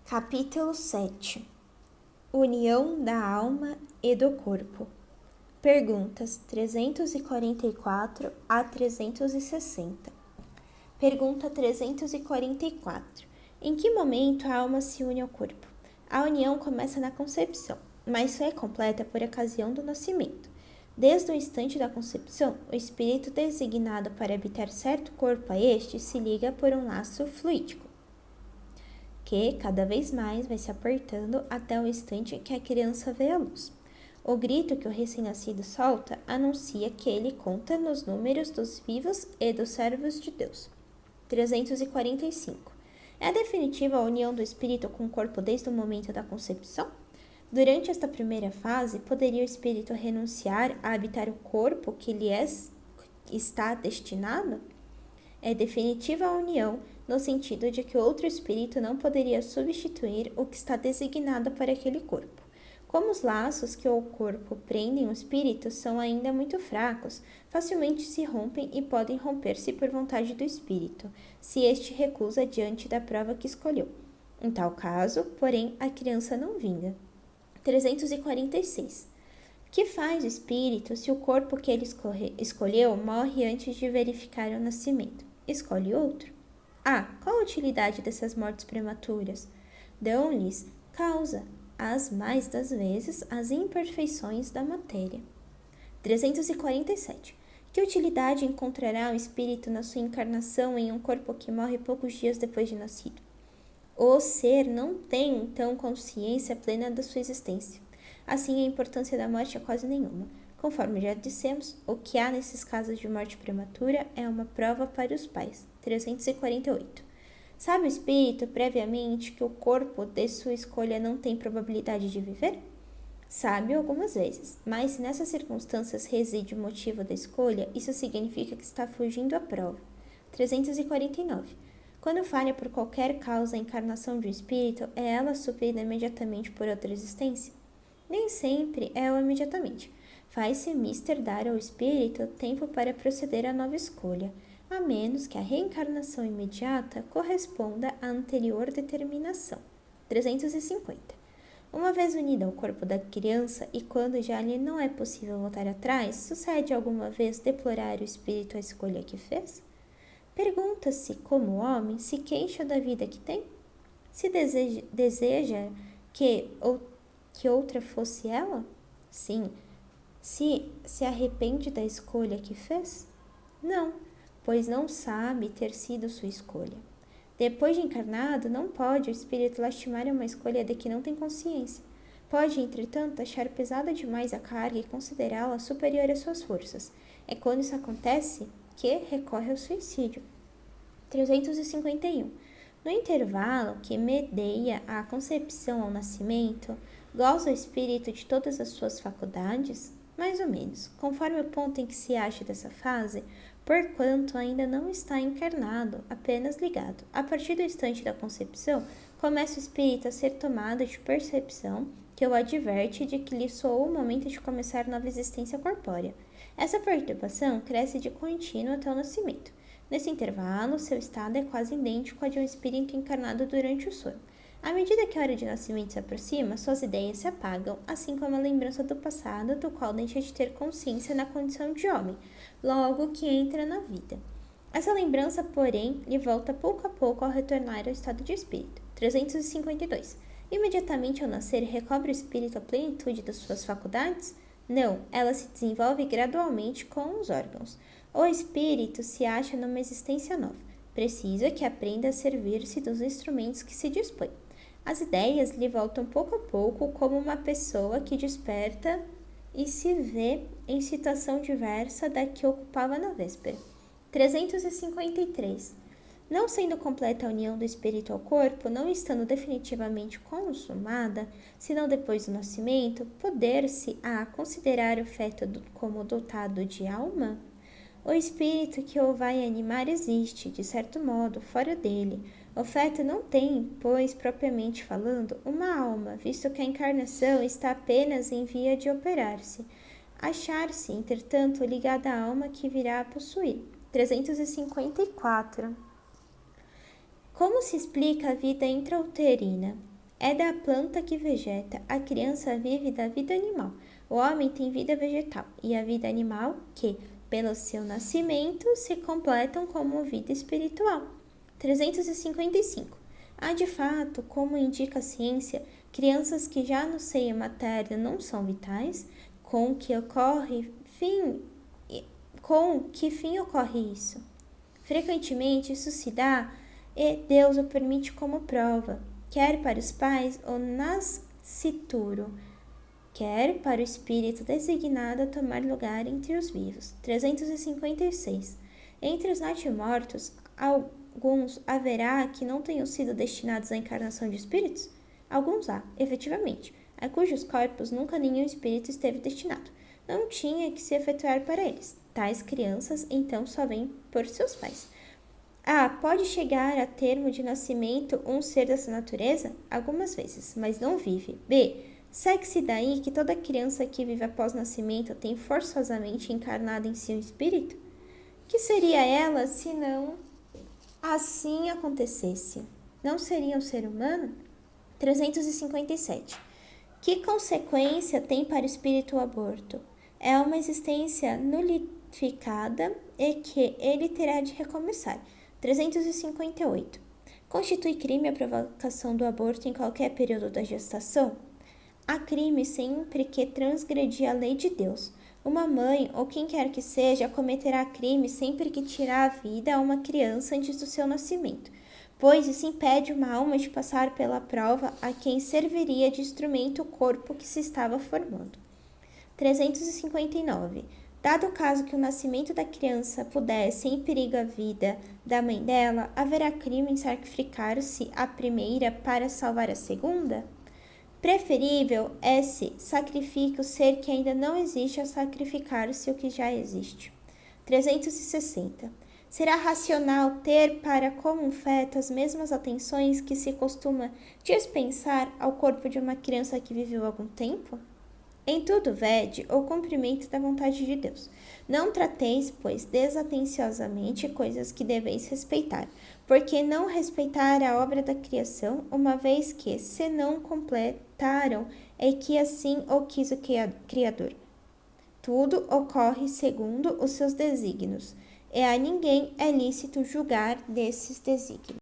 Capítulo 7. União da alma e do corpo. Perguntas 344 a 360. Pergunta 344. Em que momento a alma se une ao corpo? A união começa na concepção, mas só é completa por ocasião do nascimento. Desde o instante da concepção, o espírito designado para habitar certo corpo a este se liga por um laço fluídico, que cada vez mais vai se apertando até o instante em que a criança vê a luz. O grito que o recém-nascido solta anuncia que ele conta nos números dos vivos e dos servos de Deus. 345. É definitiva a união do espírito com o corpo desde o momento da concepção? Durante esta primeira fase, poderia o espírito renunciar a habitar o corpo que lhe está destinado? É definitiva a união, no sentido de que outro espírito não poderia substituir o que está designado para aquele corpo. Como os laços que o corpo prendem o espírito são ainda muito fracos, facilmente se rompem e podem romper-se por vontade do espírito, se este recusa diante da prova que escolheu. Em tal caso, porém, a criança não vinga. 346. Que faz o espírito se o corpo que ele escolheu morre antes de verificar o nascimento? Escolhe outro? Qual a utilidade dessas mortes prematuras? Dão-lhes causa, as mais das vezes, as imperfeições da matéria. 347. Que utilidade encontrará o espírito na sua encarnação em um corpo que morre poucos dias depois de nascido? O ser não tem, então, consciência plena da sua existência. Assim, a importância da morte é quase nenhuma. Conforme já dissemos, o que há nesses casos de morte prematura é uma prova para os pais. 348. Sabe o espírito, previamente, que o corpo de sua escolha não tem probabilidade de viver? Sabe algumas vezes, mas se nessas circunstâncias reside o motivo da escolha, isso significa que está fugindo à prova. 349. Quando falha por qualquer causa a encarnação de um espírito, é ela suprida imediatamente por outra existência? Nem sempre é imediatamente. Faz-se mister dar ao espírito tempo para proceder à nova escolha, a menos que a reencarnação imediata corresponda à anterior determinação. 350. Uma vez unida ao corpo da criança e quando já lhe não é possível voltar atrás, sucede alguma vez deplorar o espírito a escolha que fez? Pergunta-se como o homem se queixa da vida que tem? Se deseja que outra fosse ela? Sim. Se arrepende da escolha que fez? Não, pois não sabe ter sido sua escolha. Depois de encarnado, não pode o espírito lastimar uma escolha de que não tem consciência. Pode, entretanto, achar pesada demais a carga e considerá-la superior às suas forças. É quando isso acontece que recorre ao suicídio. 351. No intervalo que medeia a concepção ao nascimento, goza o espírito de todas as suas faculdades? Mais ou menos, conforme o ponto em que se acha dessa fase, porquanto ainda não está encarnado, apenas ligado. A partir do instante da concepção, começa o espírito a ser tomado de percepção que o adverte de que lhe soou o momento de começar nova existência corpórea. Essa perturbação cresce de contínuo até o nascimento. Nesse intervalo, seu estado é quase idêntico ao de um espírito encarnado durante o sono. À medida que a hora de nascimento se aproxima, suas ideias se apagam, assim como a lembrança do passado, do qual deixa de ter consciência na condição de homem, logo que entra na vida. Essa lembrança, porém, lhe volta pouco a pouco ao retornar ao estado de espírito. 352. Imediatamente ao nascer, recobre o espírito a plenitude das suas faculdades? Não, ela se desenvolve gradualmente com os órgãos. O espírito se acha numa existência nova. Precisa que aprenda a servir-se dos instrumentos que se dispõe. As ideias lhe voltam pouco a pouco como uma pessoa que desperta e se vê em situação diversa da que ocupava na véspera. 353. Não sendo completa a união do espírito ao corpo, não estando definitivamente consumada, senão depois do nascimento, poder-se-á considerar o feto como dotado de alma? O espírito que o vai animar existe, de certo modo, fora dele. O feto não tem, pois, propriamente falando, uma alma, visto que a encarnação está apenas em via de operar-se. Achar-se, entretanto, ligada à alma que virá a possuir. 354. Como se explica a vida intrauterina? é da planta que vegeta. A criança vive da vida animal. O homem tem vida vegetal e a vida animal que, pelo seu nascimento, se completam como vida espiritual. 355. Há de fato, como indica a ciência, crianças que já no seio materno não são vitais, com que fim ocorre isso? Frequentemente isso se dá e Deus o permite como prova, quer para os pais ou nascituro, quer para o espírito designado a tomar lugar entre os vivos. 356. Entre os natimortos, alguns haverá que não tenham sido destinados à encarnação de espíritos? Alguns há, efetivamente, a cujos corpos nunca nenhum espírito esteve destinado. Não tinha que se efetuar para eles. Tais crianças, então, só vêm por seus pais. A. Pode chegar a termo de nascimento um ser dessa natureza? Algumas vezes, mas não vive. B. Segue-se daí que toda criança que vive após nascimento tem forçosamente encarnado em si um espírito? Que seria ela se não assim acontecesse? Não seria um ser humano? 357. Que consequência tem para o espírito o aborto? É uma existência nulificada e que ele terá de recomeçar. 358. Constitui crime a provocação do aborto em qualquer período da gestação? Há crime sempre que transgredir a lei de Deus. Uma mãe, ou quem quer que seja, cometerá crime sempre que tirar a vida a uma criança antes do seu nascimento, pois isso impede uma alma de passar pela prova a quem serviria de instrumento o corpo que se estava formando. 359. Dado o caso que o nascimento da criança pudesse em perigo a vida da mãe dela, haverá crime em sacrificar-se a primeira para salvar a segunda? Preferível é se sacrifique o ser que ainda não existe a sacrificar-se o que já existe. 360. Será racional ter para como um feto as mesmas atenções que se costuma dispensar ao corpo de uma criança que viveu algum tempo? Em tudo vede o cumprimento da vontade de Deus. Não trateis, pois, desatenciosamente coisas que deveis respeitar, porque não respeitar a obra da criação, uma vez que, se não completaram, é que assim o quis o Criador. Tudo ocorre segundo os seus desígnios, e a ninguém é lícito julgar desses desígnios.